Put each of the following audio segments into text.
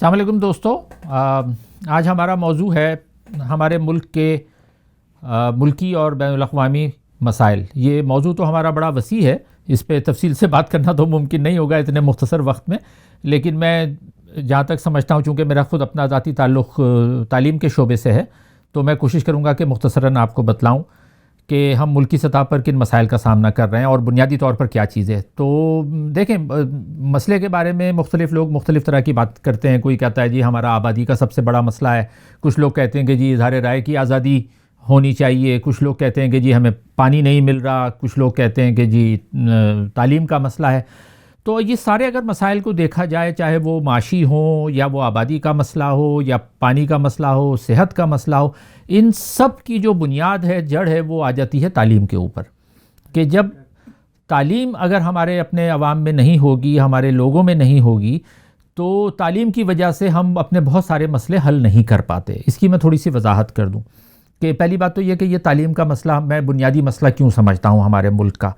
السلام علیکم دوستو، آج ہمارا موضوع ہے ہمارے ملک کے ملکی اور بین الاقوامی مسائل۔ یہ موضوع تو ہمارا بڑا وسیع ہے، اس پہ تفصیل سے بات کرنا تو ممکن نہیں ہوگا اتنے مختصر وقت میں، لیکن میں جہاں تک سمجھتا ہوں چونکہ میرا خود اپنا ذاتی تعلق تعلیم کے شعبے سے ہے تو میں کوشش کروں گا کہ مختصراً آپ کو بتلاؤں کہ ہم ملکی سطح پر کن مسائل کا سامنا کر رہے ہیں اور بنیادی طور پر کیا چیزیں۔ تو دیکھیں، مسئلے کے بارے میں مختلف لوگ مختلف طرح کی بات کرتے ہیں۔ کوئی کہتا ہے جی ہمارا آبادی کا سب سے بڑا مسئلہ ہے، کچھ لوگ کہتے ہیں کہ جی اظہار رائے کی آزادی ہونی چاہیے، کچھ لوگ کہتے ہیں کہ جی ہمیں پانی نہیں مل رہا، کچھ لوگ کہتے ہیں کہ جی تعلیم کا مسئلہ ہے۔ تو یہ سارے اگر مسائل کو دیکھا جائے، چاہے وہ معاشی ہوں یا وہ آبادی کا مسئلہ ہو یا پانی کا مسئلہ ہو، صحت کا مسئلہ ہو، ان سب کی جو بنیاد ہے، جڑ ہے، وہ آ جاتی ہے تعلیم کے اوپر۔ کہ جب تعلیم اگر ہمارے اپنے عوام میں نہیں ہوگی، ہمارے لوگوں میں نہیں ہوگی، تو تعلیم کی وجہ سے ہم اپنے بہت سارے مسئلے حل نہیں کر پاتے۔ اس کی میں تھوڑی سی وضاحت کر دوں کہ پہلی بات تو یہ کہ یہ تعلیم کا مسئلہ میں بنیادی مسئلہ کیوں سمجھتا ہوں ہمارے ملک کا۔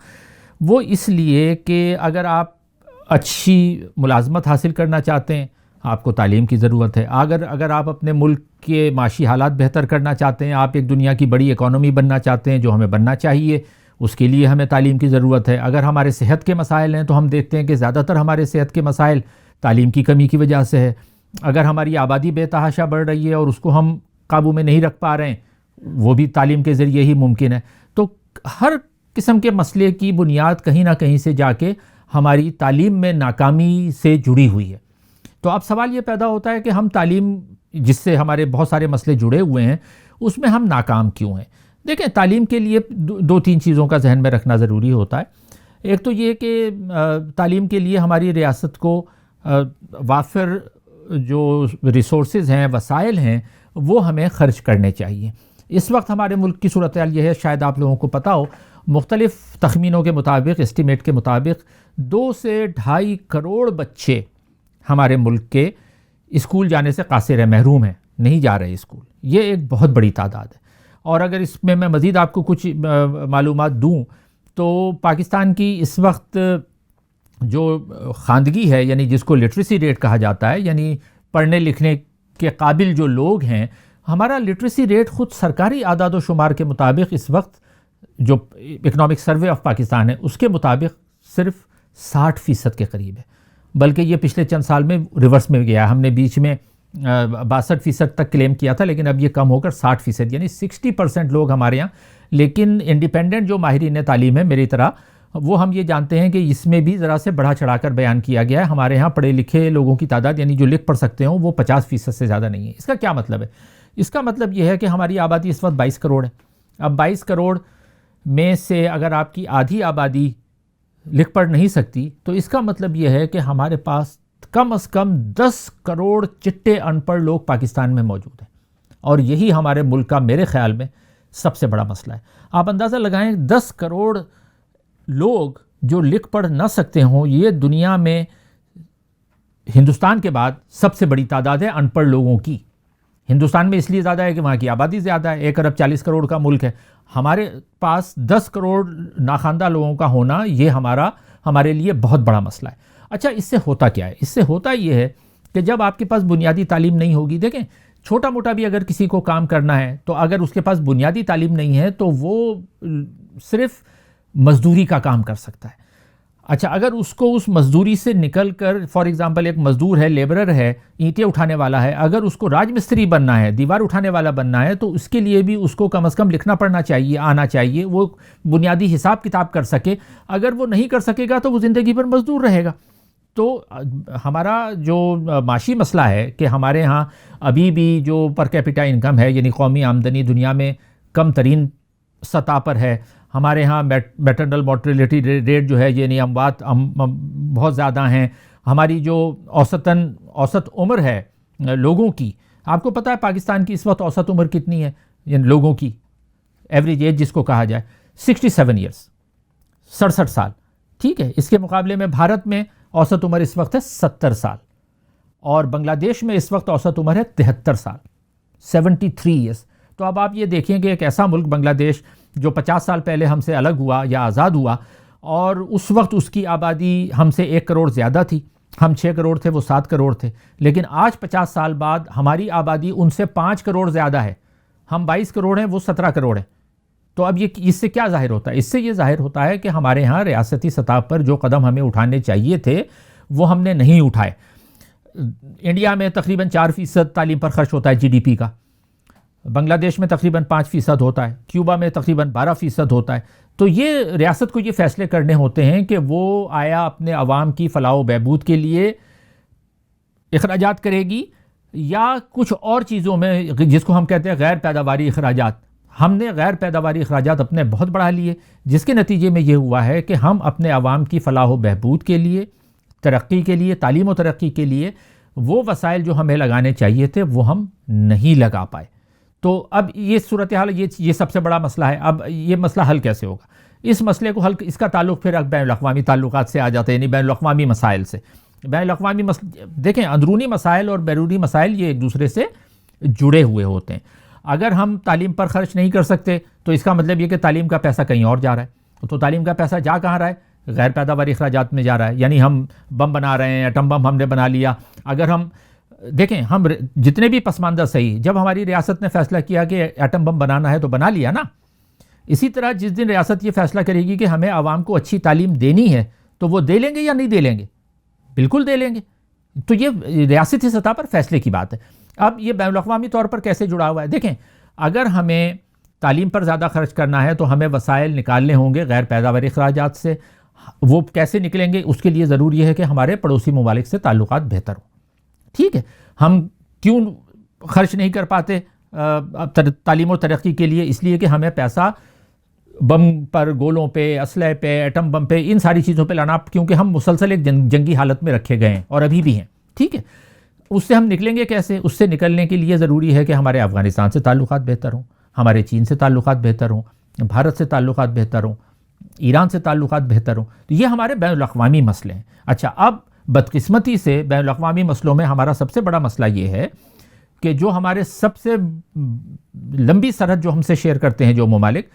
وہ اس لیے کہ اگر آپ اچھی ملازمت حاصل کرنا چاہتے ہیں، آپ کو تعلیم کی ضرورت ہے۔ اگر آپ اپنے ملک کے معاشی حالات بہتر کرنا چاہتے ہیں، آپ ایک دنیا کی بڑی اکانومی بننا چاہتے ہیں جو ہمیں بننا چاہیے، اس کے لیے ہمیں تعلیم کی ضرورت ہے۔ اگر ہمارے صحت کے مسائل ہیں تو ہم دیکھتے ہیں کہ زیادہ تر ہمارے صحت کے مسائل تعلیم کی کمی کی وجہ سے ہے۔ اگر ہماری آبادی بے تحاشا بڑھ رہی ہے اور اس کو ہم قابو میں نہیں رکھ پا رہے ہیں، وہ بھی تعلیم کے ذریعے ہی ممکن ہے۔ تو ہر قسم کے مسئلے کی بنیاد کہیں نہ کہیں سے جا کے ہماری تعلیم میں ناکامی سے جڑی ہوئی ہے۔ تو اب سوال یہ پیدا ہوتا ہے کہ ہم تعلیم جس سے ہمارے بہت سارے مسئلے جڑے ہوئے ہیں، اس میں ہم ناکام کیوں ہیں؟ دیکھیں، تعلیم کے لیے دو تین چیزوں کا ذہن میں رکھنا ضروری ہوتا ہے۔ ایک تو یہ کہ تعلیم کے لیے ہماری ریاست کو وافر جو ریسورسز ہیں، وسائل ہیں، وہ ہمیں خرچ کرنے چاہیے۔ اس وقت ہمارے ملک کی صورتحال یہ ہے، شاید آپ لوگوں کو پتہ ہو، مختلف تخمینوں کے مطابق، اسٹیمیٹ کے مطابق 2 سے 2.5 کروڑ بچے ہمارے ملک کے اسکول جانے سے قاصر ہیں، محروم ہیں، نہیں جا رہے اسکول۔ یہ ایک بہت بڑی تعداد ہے۔ اور اگر اس میں مزید آپ کو کچھ معلومات دوں تو پاکستان کی اس وقت جو خواندگی ہے، یعنی جس کو لٹریسی ریٹ کہا جاتا ہے، یعنی پڑھنے لکھنے کے قابل جو لوگ ہیں، ہمارا لٹریسی ریٹ خود سرکاری اعداد و شمار کے مطابق اس وقت جو اکنامک سروے آف پاکستان ہے اس کے مطابق صرف 60% کے قریب ہے، بلکہ یہ پچھلے چند سال میں ریورس میں گیا۔ ہم نے بیچ میں 62% تک کلیم کیا تھا، لیکن اب یہ کم ہو کر 60%، یعنی 60% لوگ ہمارے یہاں۔ لیکن انڈیپینڈنٹ جو ماہرین تعلیم ہے میری طرح، وہ ہم یہ جانتے ہیں کہ اس میں بھی ذرا سے بڑھا چڑھا کر بیان کیا گیا ہے۔ ہمارے ہاں پڑھے لکھے لوگوں کی تعداد، یعنی جو لکھ پڑھ سکتے ہوں، وہ 50% سے زیادہ نہیں ہے۔ اس کا کیا مطلب ہے؟ اس کا مطلب یہ ہے کہ ہماری آبادی اس وقت 22 کروڑ ہے۔ اب 22 کروڑ میں سے اگر آپ کی آدھی آبادی لکھ پڑھ نہیں سکتی، تو اس کا مطلب یہ ہے کہ ہمارے پاس کم از کم 10 کروڑ چٹے ان پڑھ لوگ پاکستان میں موجود ہیں، اور یہی ہمارے ملک کا میرے خیال میں سب سے بڑا مسئلہ ہے۔ آپ اندازہ لگائیں، 10 کروڑ لوگ جو لکھ پڑھ نہ سکتے ہوں، یہ دنیا میں ہندوستان کے بعد سب سے بڑی تعداد ہے ان پڑھ لوگوں کی۔ ہندوستان میں اس لیے زیادہ ہے کہ وہاں کی آبادی زیادہ ہے، 1 ارب 40 کروڑ کا ملک ہے۔ ہمارے پاس 10 کروڑ ناخواندہ لوگوں کا ہونا، یہ ہمارے لیے بہت بڑا مسئلہ ہے۔ اچھا، اس سے ہوتا کیا ہے؟ اس سے ہوتا یہ ہے کہ جب آپ کے پاس بنیادی تعلیم نہیں ہوگی، دیکھیں چھوٹا موٹا بھی اگر کسی کو کام کرنا ہے تو اگر اس کے پاس بنیادی تعلیم نہیں ہے تو وہ صرف مزدوری کا کام کر سکتا ہے۔ اچھا، اگر اس کو اس مزدوری سے نکل کر، فار ایگزامپل ایک مزدور ہے، لیبرر ہے، اینٹیں اٹھانے والا ہے، اگر اس کو راج مستری بننا ہے، دیوار اٹھانے والا بننا ہے، تو اس کے لیے بھی اس کو کم از کم لکھنا پڑھنا چاہیے، آنا چاہیے، وہ بنیادی حساب کتاب کر سکے۔ اگر وہ نہیں کر سکے گا تو وہ زندگی بھر مزدور رہے گا۔ تو ہمارا جو معاشی مسئلہ ہے کہ ہمارے ہاں ابھی بھی جو پر کیپٹا انکم ہے، یعنی قومی آمدنی دنیا میں کم ترین سطح پر ہے۔ ہمارے ہاں میٹرنل مورٹیلیٹی ریٹ جو ہے، یعنی اموات بہت زیادہ ہیں۔ ہماری جو اوسط عمر ہے لوگوں کی، آپ کو پتہ ہے پاکستان کی اس وقت اوسط عمر کتنی ہے؟ یعنی لوگوں کی ایوریج ایج جس کو کہا جائے 67 ایئرس، 67 سال، ٹھیک ہے۔ اس کے مقابلے میں بھارت میں اوسط عمر اس وقت ہے 70 سال، اور بنگلہ دیش میں اس وقت اوسط عمر ہے 73 سال، 73 ایئرس۔ تو اب آپ یہ دیکھیں کہ ایک ایسا ملک بنگلہ دیش جو 50 سال پہلے ہم سے الگ ہوا یا آزاد ہوا، اور اس وقت اس کی آبادی ہم سے 1 کروڑ زیادہ تھی، ہم 6 کروڑ تھے، وہ 7 کروڑ تھے، لیکن آج 50 سال بعد ہماری آبادی ان سے 5 کروڑ زیادہ ہے. ہم 22 کروڑ ہیں، وہ 17 کروڑ ہیں. تو اب یہ اس سے کیا ظاہر ہوتا ہے؟ اس سے یہ ظاہر ہوتا ہے کہ ہمارے ہاں ریاستی سطح پر جو قدم ہمیں اٹھانے چاہیے تھے وہ ہم نے نہیں اٹھائے. انڈیا میں تقریباً 4% تعلیم پر خرچ ہوتا ہے جی ڈی پی کا، بنگلہ دیش میں تقریباً 5% ہوتا ہے، کیوبا میں تقریباً 12% ہوتا ہے. تو یہ ریاست کو یہ فیصلے کرنے ہوتے ہیں کہ وہ آیا اپنے عوام کی فلاح و بہبود کے لیے اخراجات کرے گی یا کچھ اور چیزوں میں، جس کو ہم کہتے ہیں غیر پیداواری اخراجات. ہم نے غیر پیداواری اخراجات اپنے بہت بڑھا لیے، جس کے نتیجے میں یہ ہوا ہے کہ ہم اپنے عوام کی فلاح و بہبود کے لیے، ترقی کے لیے، تعلیم و ترقی کے لیے وہ وسائل جو ہمیں لگانے چاہیے تھے وہ ہم نہیں لگا پائے. تو اب یہ صورتحال، یہ سب سے بڑا مسئلہ ہے. اب یہ مسئلہ حل کیسے ہوگا؟ اس مسئلے کو حل، اس کا تعلق پھر بین الاقوامی تعلقات سے آ جاتا ہے، یعنی بین الاقوامی مسائل سے. بین الاقوامی دیکھیں، اندرونی مسائل اور بیرونی مسائل یہ ایک دوسرے سے جڑے ہوئے ہوتے ہیں. اگر ہم تعلیم پر خرچ نہیں کر سکتے تو اس کا مطلب یہ کہ تعلیم کا پیسہ کہیں اور جا رہا ہے. تو تعلیم کا پیسہ جا کہاں رہا ہے؟ غیر پیداواری اخراجات میں جا رہا ہے. یعنی ہم بم بنا رہے ہیں، ایٹم بم ہم نے بنا لیا. اگر ہم دیکھیں، ہم جتنے بھی پسماندہ صحیح، جب ہماری ریاست نے فیصلہ کیا کہ ایٹم بم بنانا ہے تو بنا لیا نا. اسی طرح جس دن ریاست یہ فیصلہ کرے گی کہ ہمیں عوام کو اچھی تعلیم دینی ہے تو وہ دے لیں گے یا نہیں دے لیں گے؟ بالکل دے لیں گے. تو یہ ریاستی سطح پر فیصلے کی بات ہے. اب یہ بین الاقوامی طور پر کیسے جڑا ہوا ہے؟ دیکھیں، اگر ہمیں تعلیم پر زیادہ خرچ کرنا ہے تو ہمیں وسائل نکالنے ہوں گے غیر پیداواری اخراجات سے. وہ کیسے نکلیں گے؟ اس کے لیے ضروری ہے کہ ہمارے پڑوسی ممالک سے تعلقات بہتر ہوں. ٹھیک ہے، ہم کیوں خرچ نہیں کر پاتے تعلیم و ترقی کے لیے؟ اس لیے کہ ہمیں پیسہ بم پر، گولوں پہ، اسلحے پہ، ایٹم بم پہ، ان ساری چیزوں پہ لانا، کیونکہ ہم مسلسل ایک جنگی حالت میں رکھے گئے ہیں اور ابھی بھی ہیں. ٹھیک ہے، اس سے ہم نکلیں گے کیسے؟ اس سے نکلنے کے لیے ضروری ہے کہ ہمارے افغانستان سے تعلقات بہتر ہوں، ہمارے چین سے تعلقات بہتر ہوں، بھارت سے تعلقات بہتر ہوں، ایران سے تعلقات بہتر ہوں. تو یہ ہمارے بین الاقوامی مسئلے ہیں. اچھا، اب بدقسمتی سے بین الاقوامی مسئلوں میں ہمارا سب سے بڑا مسئلہ یہ ہے کہ جو ہمارے سب سے لمبی سرحد جو ہم سے شیئر کرتے ہیں جو ممالک،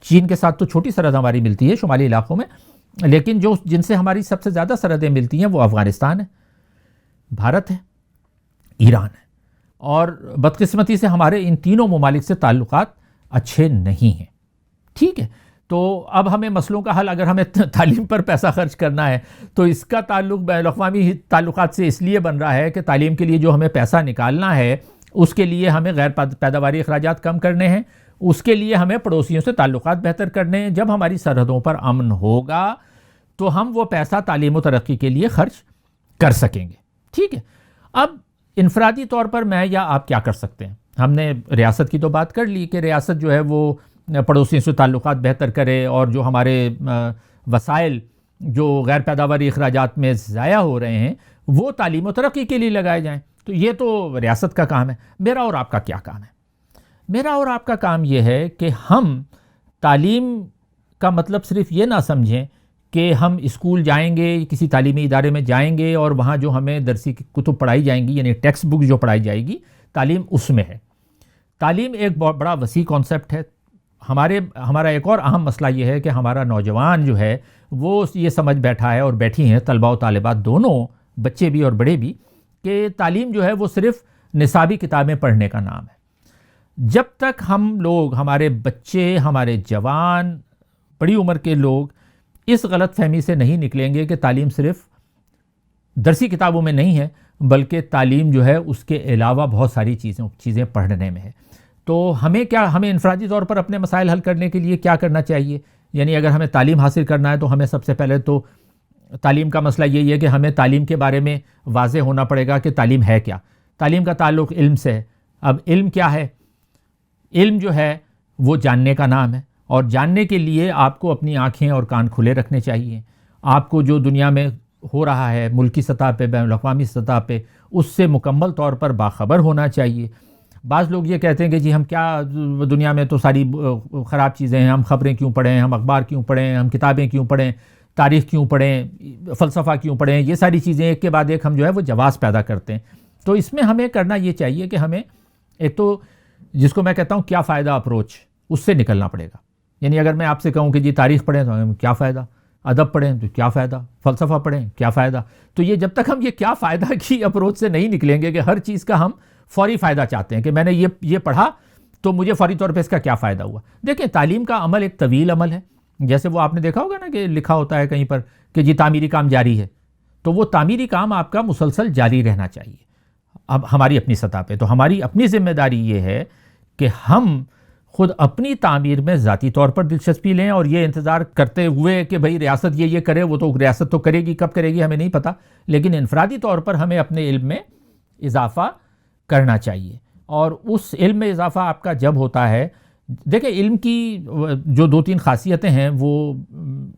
چین کے ساتھ تو چھوٹی سرحد ہماری ملتی ہے شمالی علاقوں میں، لیکن جن سے ہماری سب سے زیادہ سرحدیں ملتی ہیں وہ افغانستان ہے، بھارت ہے، ایران ہے. اور بدقسمتی سے ہمارے ان تینوں ممالک سے تعلقات اچھے نہیں ہیں. ٹھیک ہے، تو اب ہمیں مسئلوں کا حل، اگر ہمیں تعلیم پر پیسہ خرچ کرنا ہے تو اس کا تعلق بین الاقوامی تعلقات سے اس لیے بن رہا ہے کہ تعلیم کے لیے جو ہمیں پیسہ نکالنا ہے اس کے لیے ہمیں غیر پیداواری اخراجات کم کرنے ہیں، اس کے لیے ہمیں پڑوسیوں سے تعلقات بہتر کرنے ہیں. جب ہماری سرحدوں پر امن ہوگا تو ہم وہ پیسہ تعلیم و ترقی کے لیے خرچ کر سکیں گے. ٹھیک ہے، اب انفرادی طور پر میں یا آپ کیا کر سکتے ہیں؟ ہم نے ریاست کی تو بات کر لی کہ ریاست جو ہے وہ پڑوسیوں سے تعلقات بہتر کرے اور جو ہمارے وسائل جو غیر پیداواری اخراجات میں ضائع ہو رہے ہیں وہ تعلیم و ترقی کے لیے لگائے جائیں. تو یہ تو ریاست کا کام ہے. میرا اور آپ کا کیا کام ہے؟ میرا اور آپ کا کام یہ ہے کہ ہم تعلیم کا مطلب صرف یہ نہ سمجھیں کہ ہم اسکول جائیں گے، کسی تعلیمی ادارے میں جائیں گے اور وہاں جو ہمیں درسی کتب پڑھائی جائیں گی، یعنی ٹیکسٹ بک جو پڑھائی جائے گی، تعلیم اس میں ہے. تعلیم ایک بہت بڑا وسیع کانسیپٹ ہے. ہمارا ایک اور اہم مسئلہ یہ ہے کہ ہمارا نوجوان جو ہے وہ یہ سمجھ بیٹھا ہے، اور بیٹھی ہیں طلباء و طالبات دونوں، بچے بھی اور بڑے بھی، کہ تعلیم جو ہے وہ صرف نصابی کتابیں پڑھنے کا نام ہے. جب تک ہم لوگ، ہمارے بچے، ہمارے جوان، بڑی عمر کے لوگ اس غلط فہمی سے نہیں نکلیں گے کہ تعلیم صرف درسی کتابوں میں نہیں ہے، بلکہ تعلیم جو ہے اس کے علاوہ بہت ساری چیزیں پڑھنے میں ہے. تو ہمیں انفرادی طور پر اپنے مسائل حل کرنے کے لیے کیا کرنا چاہیے؟ یعنی اگر ہمیں تعلیم حاصل کرنا ہے تو ہمیں سب سے پہلے تو تعلیم کا مسئلہ یہی ہے کہ ہمیں تعلیم کے بارے میں واضح ہونا پڑے گا کہ تعلیم ہے کیا. تعلیم کا تعلق علم سے ہے. اب علم کیا ہے؟ علم جو ہے وہ جاننے کا نام ہے، اور جاننے کے لیے آپ کو اپنی آنکھیں اور کان کھلے رکھنے چاہیے. آپ کو جو دنیا میں ہو رہا ہے ملکی سطح پہ، بین الاقوامی سطح پہ، اس سے مکمل طور پر باخبر ہونا چاہیے. بعض لوگ یہ کہتے ہیں کہ جی ہم کیا، دنیا میں تو ساری خراب چیزیں ہیں، ہم خبریں کیوں پڑھیں، ہم اخبار کیوں پڑھیں، ہم کتابیں کیوں پڑھیں، تاریخ کیوں پڑھیں، فلسفہ کیوں پڑھیں. یہ ساری چیزیں ایک کے بعد ایک ہم جو ہے وہ جواز پیدا کرتے ہیں. تو اس میں ہمیں کرنا یہ چاہیے کہ ہمیں ایک تو جس کو میں کہتا ہوں کیا فائدہ اپروچ، اس سے نکلنا پڑے گا. یعنی اگر میں آپ سے کہوں کہ جی تاریخ پڑھیں تو کیا فائدہ، ادب پڑھیں تو کیا فائدہ، فلسفہ پڑھیں کیا فائدہ. تو یہ جب تک ہم یہ کیا فائدہ کی اپروچ سے نہیں نکلیں گے کہ ہر چیز کا ہم فوری فائدہ چاہتے ہیں کہ میں نے یہ پڑھا تو مجھے فوری طور پہ اس کا کیا فائدہ ہوا. دیکھیں تعلیم کا عمل ایک طویل عمل ہے. جیسے وہ آپ نے دیکھا ہوگا نا کہ لکھا ہوتا ہے کہیں پر کہ جی تعمیری کام جاری ہے، تو وہ تعمیری کام آپ کا مسلسل جاری رہنا چاہیے. اب ہماری اپنی سطح پہ تو ہماری اپنی ذمہ داری یہ ہے کہ ہم خود اپنی تعمیر میں ذاتی طور پر دلچسپی لیں، اور یہ انتظار کرتے ہوئے کہ بھئی ریاست یہ کرے، وہ تو ریاست تو کرے گی، کب کرے گی ہمیں نہیں پتہ، لیکن انفرادی طور پر ہمیں اپنے علم میں اضافہ کرنا چاہیے. اور اس علم میں اضافہ آپ کا جب ہوتا ہے، دیکھیں علم کی جو 2-3 خاصیتیں ہیں وہ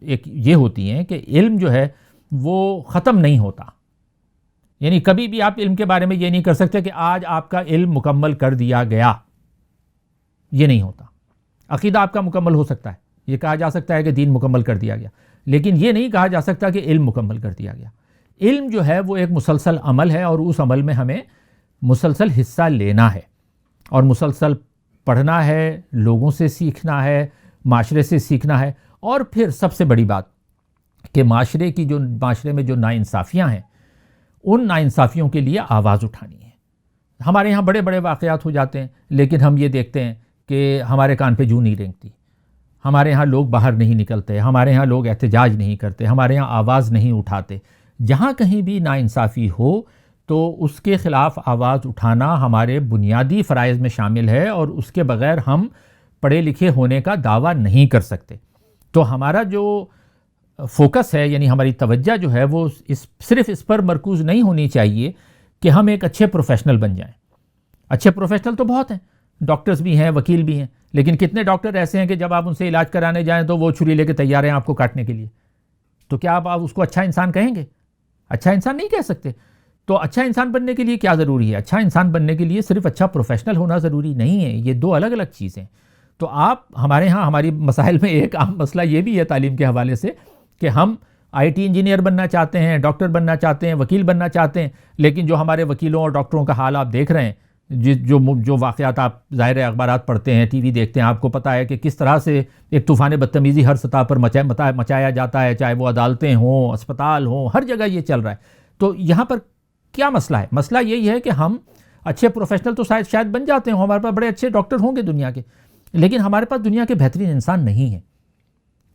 ایک یہ ہوتی ہیں کہ علم جو ہے وہ ختم نہیں ہوتا. یعنی کبھی بھی آپ علم کے بارے میں یہ نہیں کر سکتے کہ آج آپ کا علم مکمل کر دیا گیا، یہ نہیں ہوتا. عقیدہ آپ کا مکمل ہو سکتا ہے، یہ کہا جا سکتا ہے کہ دین مکمل کر دیا گیا، لیکن یہ نہیں کہا جا سکتا کہ علم مکمل کر دیا گیا. علم جو ہے وہ ایک مسلسل عمل ہے، اور اس عمل میں ہمیں مسلسل حصہ لینا ہے، اور مسلسل پڑھنا ہے، لوگوں سے سیکھنا ہے، معاشرے سے سیکھنا ہے. اور پھر سب سے بڑی بات کہ معاشرے میں جو ناانصافیاں ہیں، ان ناانصافیوں کے لیے آواز اٹھانی ہے. ہمارے ہاں بڑے بڑے واقعات ہو جاتے ہیں، لیکن ہم یہ دیکھتے ہیں کہ ہمارے کان پہ جوں نہیں رینگتی، ہمارے ہاں لوگ باہر نہیں نکلتے، ہمارے ہاں لوگ احتجاج نہیں کرتے، ہمارے ہاں آواز نہیں اٹھاتے. جہاں کہیں بھی ناانصافی ہو تو اس کے خلاف آواز اٹھانا ہمارے بنیادی فرائض میں شامل ہے، اور اس کے بغیر ہم پڑھے لکھے ہونے کا دعویٰ نہیں کر سکتے. تو ہمارا جو فوکس ہے، یعنی ہماری توجہ جو ہے وہ صرف اس پر مرکوز نہیں ہونی چاہیے کہ ہم ایک اچھے پروفیشنل بن جائیں. اچھے پروفیشنل تو بہت ہیں، ڈاکٹرز بھی ہیں، وکیل بھی ہیں، لیکن کتنے ڈاکٹر ایسے ہیں کہ جب آپ ان سے علاج کرانے جائیں تو وہ چھری لے کے تیار ہیں آپ کو کاٹنے کے لیے. تو کیا آپ اس کو اچھا انسان کہیں گے؟ اچھا انسان نہیں کہہ سکتے. تو اچھا انسان بننے کے لیے کیا ضروری ہے؟ اچھا انسان بننے کے لیے صرف اچھا پروفیشنل ہونا ضروری نہیں ہے، یہ 2 الگ الگ چیزیں. تو آپ ہمارے ہاں ہماری مسائل میں ایک عام مسئلہ یہ بھی ہے تعلیم کے حوالے سے کہ ہم آئی ٹی انجینئر بننا چاہتے ہیں، ڈاکٹر بننا چاہتے ہیں، وکیل بننا چاہتے ہیں، لیکن جو ہمارے وکیلوں اور ڈاکٹروں کا حال آپ دیکھ رہے ہیں، جو واقعات آپ ظاہر اخبارات پڑھتے ہیں، ٹی وی دیکھتے ہیں، آپ کو پتہ ہے کہ کس طرح سے ایک طوفان بدتمیزی ہر سطح پر مچایا جاتا ہے، چاہے وہ عدالتیں ہوں، اسپتال ہوں، ہر جگہ یہ چل رہا ہے. تو یہاں پر کیا مسئلہ ہے؟ مسئلہ یہی ہے کہ ہم اچھے پروفیشنل تو شاید بن جاتے ہیں، ہمارے پاس بڑے اچھے ڈاکٹر ہوں گے دنیا کے، لیکن ہمارے پاس دنیا کے بہترین انسان نہیں ہیں.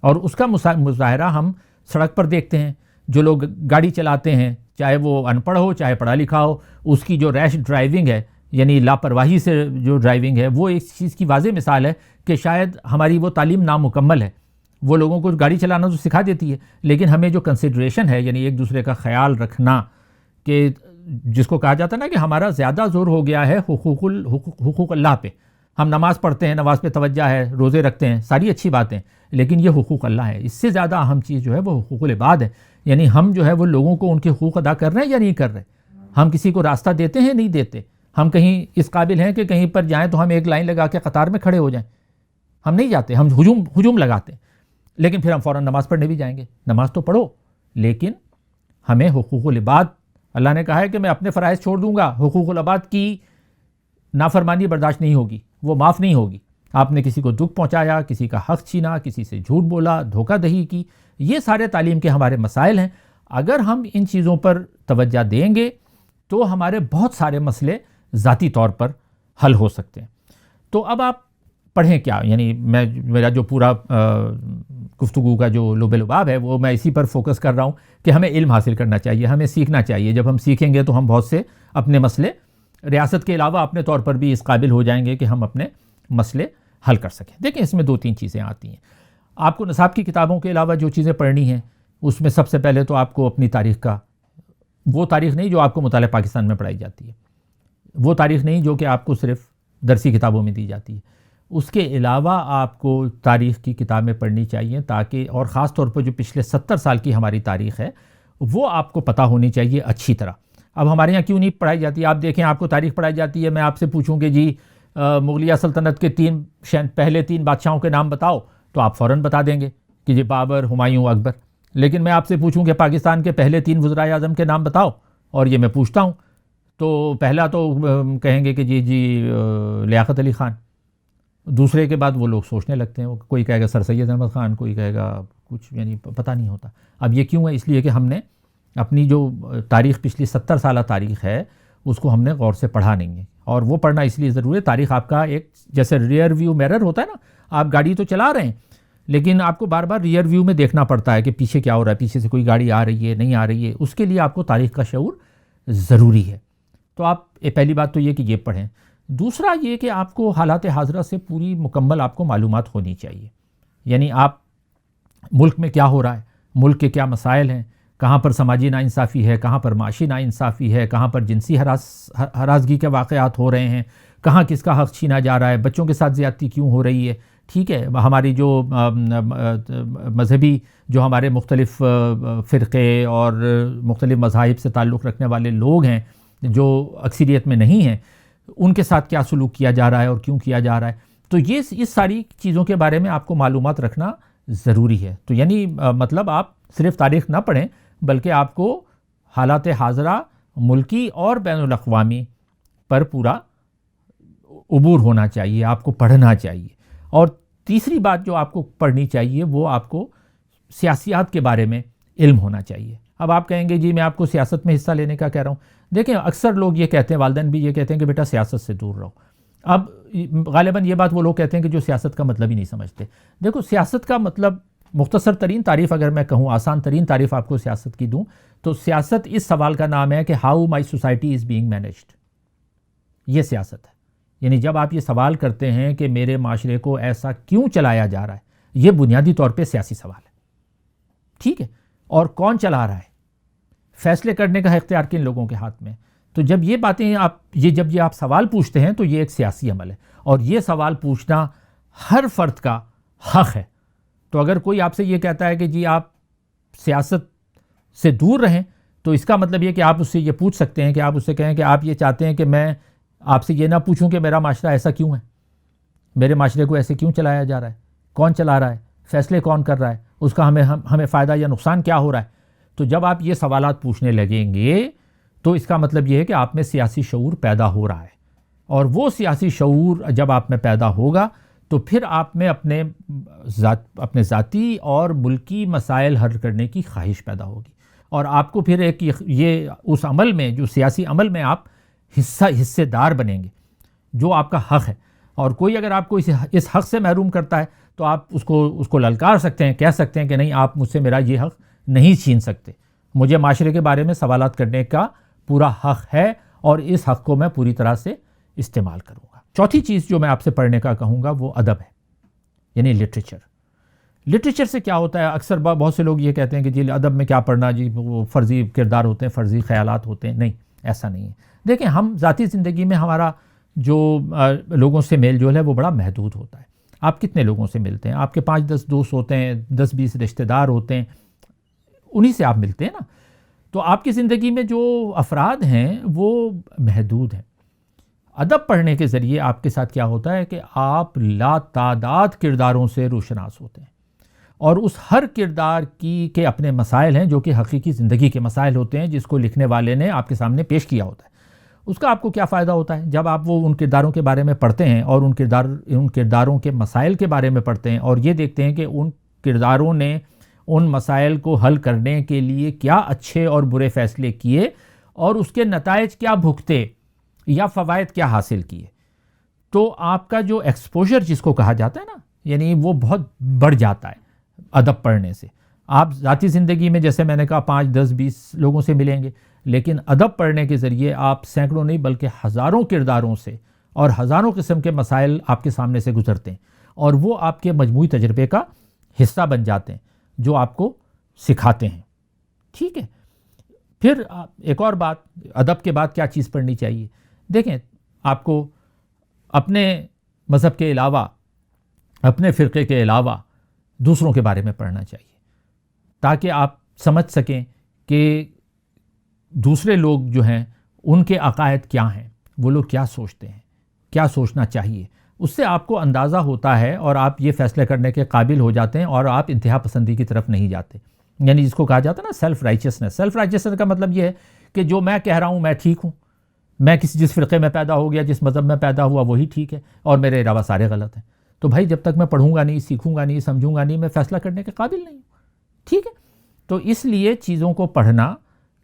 اور اس کا مظاہرہ ہم سڑک پر دیکھتے ہیں. جو لوگ گاڑی چلاتے ہیں، چاہے وہ ان پڑھ ہو چاہے پڑھا لکھا ہو، اس کی جو ریش ڈرائیونگ ہے، یعنی لاپرواہی سے جو ڈرائیونگ ہے، وہ اس چیز کی واضح مثال ہے کہ شاید ہماری وہ تعلیم نامکمل ہے. وہ لوگوں کو گاڑی چلانا تو سکھا دیتی ہے، لیکن ہمیں جو کنسیڈریشن ہے، یعنی ایک دوسرے کا خیال رکھنا، کہ جس کو کہا جاتا ہے نا کہ ہمارا زیادہ زور ہو گیا ہے حقوق اللہ پہ. ہم نماز پڑھتے ہیں، نماز پہ توجہ ہے، روزے رکھتے ہیں، ساری اچھی باتیں، لیکن یہ حقوق اللہ ہے. اس سے زیادہ اہم چیز جو ہے وہ حقوق العباد ہے. یعنی ہم جو ہے وہ لوگوں کو ان کے حقوق ادا کر رہے ہیں یا نہیں کر رہے. ہم کسی کو راستہ دیتے ہیں نہیں دیتے. ہم کہیں اس قابل ہیں کہ کہیں پر جائیں تو ہم ایک لائن لگا کے قطار میں کھڑے ہو جائیں؟ ہم نہیں جاتے، ہم ہجوم لگاتے ہیں. لیکن پھر ہم فوراً نماز پڑھنے بھی جائیں گے. نماز تو پڑھو، لیکن ہمیں حقوق العباد، اللہ نے کہا ہے کہ میں اپنے فرائض چھوڑ دوں گا، حقوق العباد کی نافرمانی برداشت نہیں ہوگی، وہ معاف نہیں ہوگی. آپ نے کسی کو دکھ پہنچایا، کسی کا حق چھینا، کسی سے جھوٹ بولا، دھوکہ دہی کی، یہ سارے تعلیم کے ہمارے مسائل ہیں. اگر ہم ان چیزوں پر توجہ دیں گے تو ہمارے بہت سارے مسئلے ذاتی طور پر حل ہو سکتے ہیں. تو اب آپ پڑھیں کیا؟ یعنی میرا جو پورا گفتگو کا جو لب لباب ہے وہ میں اسی پر فوکس کر رہا ہوں کہ ہمیں علم حاصل کرنا چاہیے، ہمیں سیکھنا چاہیے. جب ہم سیکھیں گے تو ہم بہت سے اپنے مسئلے ریاست کے علاوہ اپنے طور پر بھی اس قابل ہو جائیں گے کہ ہم اپنے مسئلے حل کر سکیں. دیکھیں اس میں 2-3 چیزیں آتی ہیں. آپ کو نصاب کی کتابوں کے علاوہ جو چیزیں پڑھنی ہیں اس میں سب سے پہلے تو آپ کو اپنی تاریخ کا، وہ تاریخ نہیں جو آپ کو مطالعہ پاکستان میں پڑھائی جاتی ہے، وہ تاریخ نہیں جو کہ آپ کو صرف درسی کتابوں میں دی جاتی ہے. اس کے علاوہ آپ کو تاریخ کی کتابیں پڑھنی چاہیے تاکہ، اور خاص طور پر جو پچھلے 70 سال کی ہماری تاریخ ہے وہ آپ کو پتہ ہونی چاہیے اچھی طرح. اب ہمارے یہاں کیوں نہیں پڑھائی جاتی؟ آپ دیکھیں، آپ کو تاریخ پڑھائی جاتی ہے، میں آپ سے پوچھوں کہ جی مغلیہ سلطنت کے پہلے 3 بادشاہوں کے نام بتاؤ تو آپ فوراً بتا دیں گے کہ جی بابر، ہمایوں، اکبر. لیکن میں آپ سے پوچھوں کہ پاکستان کے پہلے 3 وزرائے اعظم کے نام بتاؤ، اور یہ میں پوچھتا ہوں، تو پہلا تو کہیں گے کہ جی لیاقت علی خان. دوسرے کے بعد وہ لوگ سوچنے لگتے ہیں، کوئی کہے گا سر سید احمد خان، کوئی کہے گا کچھ یعنی پتہ نہیں ہوتا. اب یہ کیوں ہے؟ اس لیے کہ ہم نے اپنی جو تاریخ پچھلی 70 سالہ تاریخ ہے اس کو ہم نے غور سے پڑھا نہیں ہے. اور وہ پڑھنا اس لیے ضروری ہے، تاریخ آپ کا ایک جیسے ریئر ویو میرر ہوتا ہے نا، آپ گاڑی تو چلا رہے ہیں لیکن آپ کو بار بار ریئر ویو میں دیکھنا پڑتا ہے کہ پیچھے کیا ہو رہا ہے، پیچھے سے کوئی گاڑی آ رہی ہے نہیں آ رہی ہے. اس کے لیے آپ کو تاریخ کا شعور ضروری ہے. تو آپ پہلی بات تو یہ کہ یہ پڑھیں. دوسرا یہ کہ آپ کو حالات حاضرہ سے پوری مکمل آپ کو معلومات ہونی چاہیے. یعنی آپ ملک میں کیا ہو رہا ہے، ملک کے کیا مسائل ہیں، کہاں پر سماجی ناانصافی ہے، کہاں پر معاشی ناانصافی ہے، کہاں پر جنسی ہراسگی کے واقعات ہو رہے ہیں، کہاں کس کا حق چھینا جا رہا ہے، بچوں کے ساتھ زیادتی کیوں ہو رہی ہے. ٹھیک ہے، ہماری جو مذہبی جو ہمارے مختلف فرقے اور مختلف مذاہب سے تعلق رکھنے والے لوگ ہیں جو اکثریت میں نہیں ہیں، ان کے ساتھ کیا سلوک کیا جا رہا ہے اور کیوں کیا جا رہا ہے. تو یہ اس ساری چیزوں کے بارے میں آپ کو معلومات رکھنا ضروری ہے. تو یعنی مطلب آپ صرف تاریخ نہ پڑھیں بلکہ آپ کو حالات حاضرہ ملکی اور بین الاقوامی پر پورا عبور ہونا چاہیے، آپ کو پڑھنا چاہیے. اور تیسری بات جو آپ کو پڑھنی چاہیے وہ آپ کو سیاسیات کے بارے میں علم ہونا چاہیے. اب آپ کہیں گے جی میں آپ کو سیاست میں حصہ لینے کا کہہ رہا ہوں. دیکھیں اکثر لوگ یہ کہتے ہیں، والدین بھی یہ کہتے ہیں کہ بیٹا سیاست سے دور رہو. اب غالباً یہ بات وہ لوگ کہتے ہیں کہ جو سیاست کا مطلب ہی نہیں سمجھتے. دیکھو سیاست کا مطلب، مختصر ترین تعریف اگر میں کہوں، آسان ترین تعریف آپ کو سیاست کی دوں تو سیاست اس سوال کا نام ہے کہ how my society is being managed. یہ سیاست ہے. یعنی جب آپ یہ سوال کرتے ہیں کہ میرے معاشرے کو ایسا کیوں چلایا جا رہا ہے، یہ بنیادی طور پہ سیاسی سوال ہے. ٹھیک ہے، اور کون چلا رہا ہے، فیصلے کرنے کا اختیار کن لوگوں کے ہاتھ میں. تو جب یہ باتیں جب یہ آپ سوال پوچھتے ہیں تو یہ ایک سیاسی عمل ہے، اور یہ سوال پوچھنا ہر فرد کا حق ہے. تو اگر کوئی آپ سے یہ کہتا ہے کہ جی آپ سیاست سے دور رہیں تو اس کا مطلب یہ کہ آپ اس سے یہ پوچھ سکتے ہیں کہ آپ اس سے کہیں کہ آپ یہ چاہتے ہیں کہ میں آپ سے یہ نہ پوچھوں کہ میرا معاشرہ ایسا کیوں ہے، میرے معاشرے کو ایسے کیوں چلایا جا رہا ہے، کون چلا رہا ہے، فیصلے کون کر رہا ہے، اس کا ہمیں فائدہ یا نقصان کیا ہو رہا ہے. تو جب آپ یہ سوالات پوچھنے لگیں گے تو اس کا مطلب یہ ہے کہ آپ میں سیاسی شعور پیدا ہو رہا ہے. اور وہ سیاسی شعور جب آپ میں پیدا ہوگا تو پھر آپ میں اپنے ذاتی اور ملکی مسائل حل کرنے کی خواہش پیدا ہوگی. اور آپ کو پھر ایک یہ اس عمل میں، جو سیاسی عمل میں آپ حصے دار بنیں گے جو آپ کا حق ہے. اور کوئی اگر آپ کو اس حق سے محروم کرتا ہے تو آپ اس کو للکار سکتے ہیں، کہہ سکتے ہیں کہ نہیں، آپ مجھ سے میرا یہ حق نہیں چھین سکتے. مجھے معاشرے کے بارے میں سوالات کرنے کا پورا حق ہے اور اس حق کو میں پوری طرح سے استعمال کروں گا. چوتھی چیز جو میں آپ سے پڑھنے کا کہوں گا وہ ادب ہے، یعنی لٹریچر. لٹریچر سے کیا ہوتا ہے؟ اکثر بہت سے لوگ یہ کہتے ہیں کہ جی ادب میں کیا پڑھنا، جی وہ فرضی کردار ہوتے ہیں، فرضی خیالات ہوتے ہیں. نہیں، ایسا نہیں ہے. دیکھیں ہم ذاتی زندگی میں ہمارا جو لوگوں سے میل جول ہے وہ بڑا محدود ہوتا ہے. آپ کتنے لوگوں سے ملتے ہیں؟ آپ کے 5-10 دوست ہوتے ہیں، 10-20 رشتہ دار ہوتے ہیں، انہی سے آپ ملتے ہیں نا. تو آپ کی زندگی میں جو افراد ہیں وہ محدود ہیں. ادب پڑھنے کے ذریعے آپ کے ساتھ کیا ہوتا ہے کہ آپ لا تعداد کرداروں سے روشناس ہوتے ہیں، اور اس ہر کردار کے اپنے مسائل ہیں جو کہ حقیقی زندگی کے مسائل ہوتے ہیں جس کو لکھنے والے نے آپ کے سامنے پیش کیا ہوتا ہے. اس کا آپ کو کیا فائدہ ہوتا ہے جب آپ ان کرداروں کے بارے میں پڑھتے ہیں اور ان کرداروں کے مسائل کے بارے میں پڑھتے ہیں اور یہ دیکھتے ہیں کہ ان کرداروں نے ان مسائل کو حل کرنے کے لیے کیا اچھے اور برے فیصلے کیے اور اس کے نتائج کیا بھگتے یا فوائد کیا حاصل کیے. تو آپ کا جو ایکسپوجر جس کو کہا جاتا ہے نا، یعنی وہ بہت بڑھ جاتا ہے ادب پڑھنے سے. آپ ذاتی زندگی میں جیسے میں نے کہا 5-10-20 لوگوں سے ملیں گے، لیکن ادب پڑھنے کے ذریعے آپ سینکڑوں نہیں بلکہ ہزاروں کرداروں سے اور ہزاروں قسم کے مسائل آپ کے سامنے سے گزرتے ہیں، اور وہ آپ کے مجموعی تجربے کا حصہ بن جاتے ہیں جو آپ کو سکھاتے ہیں. ٹھیک ہے. پھر ایک اور بات، ادب کے بعد کیا چیز پڑھنی چاہیے؟ دیکھیں آپ کو اپنے مذہب کے علاوہ، اپنے فرقے کے علاوہ دوسروں کے بارے میں پڑھنا چاہیے تاکہ آپ سمجھ سکیں کہ دوسرے لوگ جو ہیں ان کے عقائد کیا ہیں، وہ لوگ کیا سوچتے ہیں، کیا سوچنا چاہیے. اس سے آپ کو اندازہ ہوتا ہے اور آپ یہ فیصلے کرنے کے قابل ہو جاتے ہیں اور آپ انتہا پسندی کی طرف نہیں جاتے. یعنی جس کو کہا جاتا ہے نا سیلف رائچسنس. سیلف رائچسنس کا مطلب یہ ہے کہ جو میں کہہ رہا ہوں میں ٹھیک ہوں، میں جس فرقے میں پیدا ہو گیا، جس مذہب میں پیدا ہوا وہی ٹھیک ہے اور میرے علاوہ سارے غلط ہیں. تو بھائی جب تک میں پڑھوں گا نہیں، سیکھوں گا نہیں، سمجھوں گا نہیں، میں فیصلہ کرنے کے قابل نہیں ہوں. ٹھیک ہے. تو اس لیے چیزوں کو پڑھنا،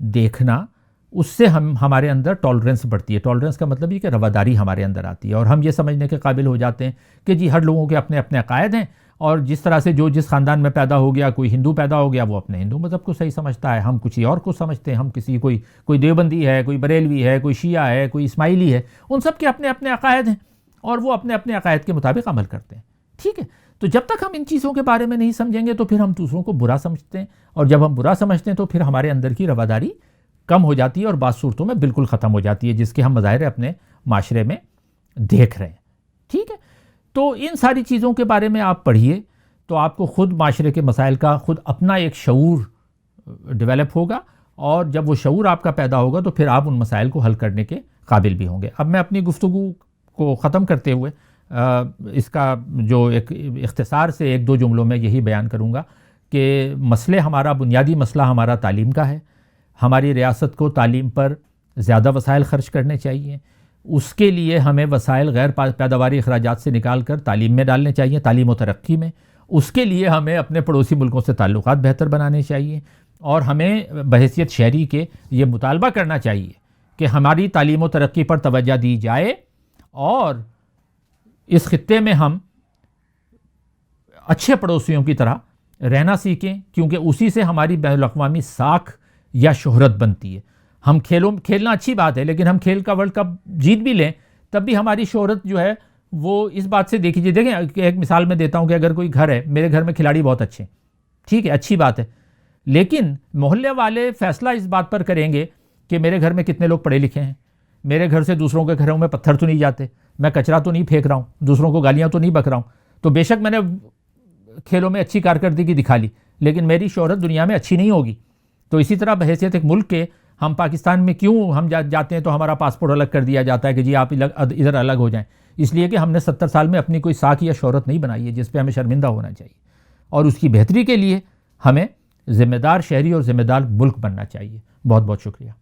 دیکھنا، اس سے ہمارے اندر ٹالرنس بڑھتی ہے. ٹالرنس کا مطلب یہ کہ رواداری ہمارے اندر آتی ہے، اور ہم یہ سمجھنے کے قابل ہو جاتے ہیں کہ جی ہر لوگوں کے اپنے اپنے عقائد ہیں، اور جس طرح سے جو جس خاندان میں پیدا ہو گیا، کوئی ہندو پیدا ہو گیا وہ اپنے ہندو مذہب کو صحیح سمجھتا ہے، ہم کچھ اور کو سمجھتے ہیں، ہم کوئی دیوبندی ہے، کوئی بریلوی ہے، کوئی شیعہ ہے، کوئی اسماعیلی ہے، ان سب کے اپنے اپنے عقائد ہیں اور وہ اپنے اپنے عقائد کے مطابق عمل کرتے ہیں. ٹھیک ہے. تو جب تک ہم ان چیزوں کے بارے میں نہیں سمجھیں گے تو پھر ہم دوسروں کو برا سمجھتے ہیں، اور جب ہم برا سمجھتے ہیں تو پھر ہمارے اندر کی رواداری کم ہو جاتی ہے اور بعض صورتوں میں بالکل ختم ہو جاتی ہے، جس کے ہم مظاہرے اپنے معاشرے میں دیکھ رہے ہیں. ٹھیک ہے. تو ان ساری چیزوں کے بارے میں آپ پڑھیے تو آپ کو خود معاشرے کے مسائل کا خود اپنا ایک شعور ڈیولپ ہوگا، اور جب وہ شعور آپ کا پیدا ہوگا تو پھر آپ ان مسائل کو حل کرنے کے قابل بھی ہوں گے. اب میں اپنی گفتگو کو ختم کرتے ہوئے اس کا جو ایک اختصار سے ایک دو جملوں میں یہی بیان کروں گا کہ بنیادی مسئلہ ہمارا تعلیم کا ہے. ہماری ریاست کو تعلیم پر زیادہ وسائل خرچ کرنے چاہیے. اس کے لیے ہمیں وسائل غیر پیداواری اخراجات سے نکال کر تعلیم میں ڈالنے چاہیے، تعلیم و ترقی میں. اس کے لیے ہمیں اپنے پڑوسی ملکوں سے تعلقات بہتر بنانے چاہیے، اور ہمیں بحیثیت شہری کے یہ مطالبہ کرنا چاہیے کہ ہماری تعلیم و ترقی پر توجہ دی جائے، اور اس خطے میں ہم اچھے پڑوسیوں کی طرح رہنا سیکھیں، کیونکہ اسی سے ہماری بین الاقوامی ساکھ یا شہرت بنتی ہے. ہم کھیلنا اچھی بات ہے، لیکن ہم کھیل کا ورلڈ کپ جیت بھی لیں تب بھی ہماری شہرت جو ہے وہ اس بات سے دیکھیے. دیکھیں ایک مثال میں دیتا ہوں کہ اگر کوئی گھر ہے، میرے گھر میں کھلاڑی بہت اچھے ہیں، ٹھیک ہے، اچھی بات ہے، لیکن محلے والے فیصلہ اس بات پر کریں گے کہ میرے گھر میں کتنے لوگ پڑھے لکھے ہیں، میرے گھر سے دوسروں کے گھروں میں پتھر تو نہیں جاتے، میں کچرا تو نہیں پھینک رہا ہوں، دوسروں کو گالیاں تو نہیں بک رہا ہوں. تو بے شک میں نے کھیلوں میں اچھی کارکردگی دکھا لی، لیکن میری شہرت دنیا میں اچھی نہیں ہوگی. تو اسی طرح بحیثیت ایک ملک کے ہم پاکستان میں کیوں ہم جاتے ہیں تو ہمارا پاسپورٹ الگ کر دیا جاتا ہے کہ جی آپ ادھر الگ ہو جائیں؟ اس لیے کہ ہم نے 70 سال میں اپنی کوئی ساکھ یا شہرت نہیں بنائی ہے جس پہ ہمیں شرمندہ ہونا چاہیے، اور اس کی بہتری کے لیے ہمیں ذمہ دار شہری اور ذمہ دار ملک بننا چاہیے. بہت بہت شکریہ.